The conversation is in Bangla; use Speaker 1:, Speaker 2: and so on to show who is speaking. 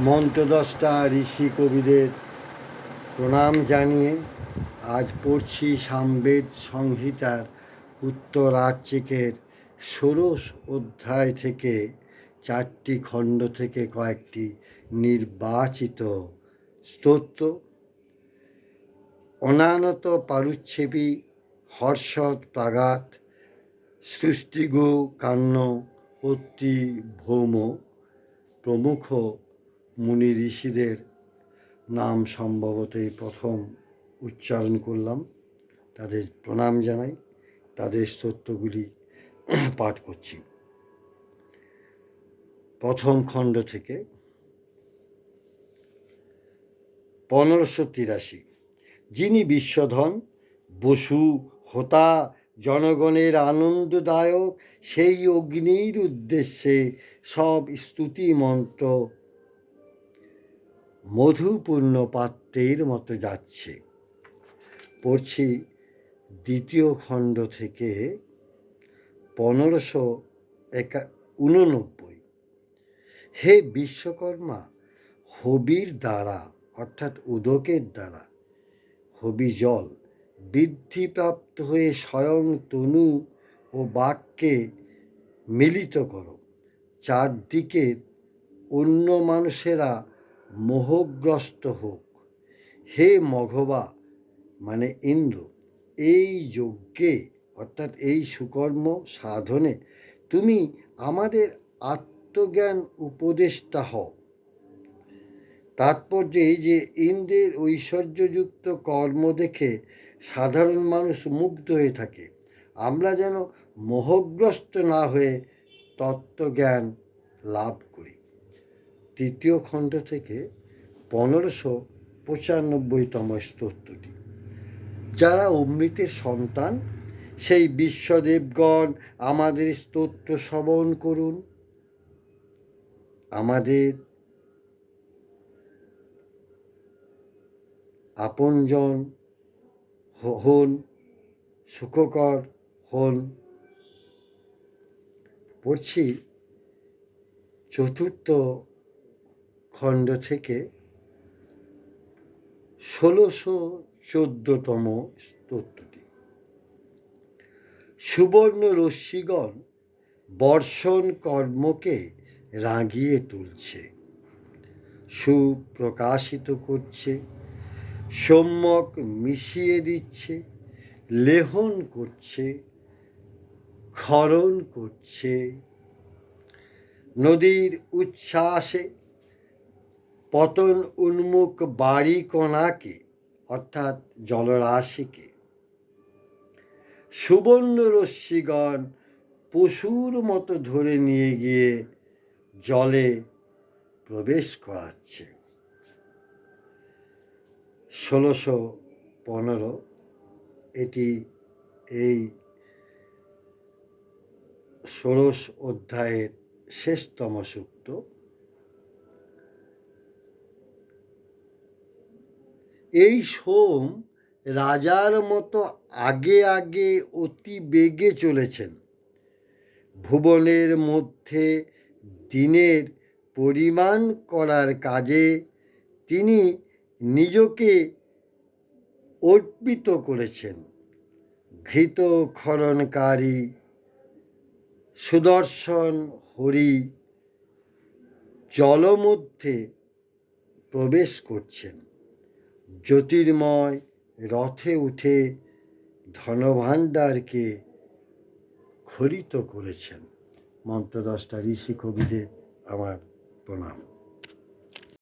Speaker 1: মন্ত্রদ্রষ্টা ঋষি কবিদের প্রণাম জানিয়ে আজ পড়ছি সামবেদ সংহিতার উত্তরার্চিকের ১৬ অধ্যায় থেকে 4টি খণ্ড থেকে কয়েকটি নির্বাচিত স্তোত্র। অনানত পারুচ্ছেবী হর্ষদ প্রাগাত সৃষ্টিগো কান্ন অতি ভৌম প্রমুখ মুনি ঋষিদের নাম সম্ভবত এই প্রথম উচ্চারণ করলাম। তাদের প্রণাম জানাই, তাদের স্তোত্রগুলি পাঠ করছি। প্রথম খণ্ড থেকে 1583। যিনি বিশ্বধন বসু হোতা জনগণের আনন্দদায়ক, সেই অগ্নির উদ্দেশ্যে সব স্তুতি মন্ত্র মধুপূর্ণ পাত্রের মতো যাচ্ছে। পড়ছি দ্বিতীয় খণ্ড থেকে 1589। হে বিশ্বকর্মা, হবির দ্বারা অর্থাৎ উদকের দ্বারা হবি জল বৃদ্ধিপ্রাপ্ত হয়ে স্বয়ং তনু ও বাক্যে মিলিত করো। চারদিকে অন্য মানুষেরা মোহগ্রস্ত হোক। হে মঘবা মানে ইন্দ্র, এই যজ্ঞে অর্থাৎ এই সুকর্ম সাধনে তুমি আমাদের আত্মজ্ঞান উপদেষ্টা হও। তাৎপর্য এই যে ইন্দ্রের ঐশ্বর্যযুক্ত কর্ম দেখে সাধারণ মানুষ মুগ্ধ হয়ে থাকে। আমরা যেন মোহগ্রস্ত না হয়ে তত্ত্বজ্ঞান লাভ করি। তৃতীয় খণ্ড থেকে 1595তম স্তোত্রটি। যারা অমৃতের সন্তান, সেই বিশ্বদেবগণ আমাদের স্তোত্র শ্রবণ করুন। আমাদের আপনজন হন, সুখকর হন। পড়ছি চতুর্থ খণ্ড থেকে 1614তম স্তোত্রটি। সুবর্ণ রশ্মিগণ বর্ষণ কর্মকে রাঙিয়ে তুলছে, সুপ্রকাশিত করছে, সম্যক মিশিয়ে দিচ্ছে, লেহন করছে, ক্ষরণ করছে। নদীর উচ্ছ্বাসে পতন উন্মুখ বাড়ি কণাকে অর্থাৎ জলরাশিকে সুবর্ণ রশ্মিগণ পশুর মতো ধরে নিয়ে গিয়ে জলে প্রবেশ করাচ্ছে। 1615 এটি এই 16 অধ্যায়ের শেষতম সূক্ত। এই সোম রাজার মতো আগে আগে অতি বেগে চলেছেন। ভুবনের মধ্যে দিনের পরিমাণ করার কাজে তিনি নিজকে অর্পিত করেছেন। ঘৃত ক্ষরণকারী সুদর্শন হরি জলমধ্যে প্রবেশ করছেন। জ্যোতির্ময় রথে উঠে ধনভাণ্ডারকে খরিত করেছেন। মন্ত্রদ্রষ্টা ঋষি কবিদের আমার প্রণাম।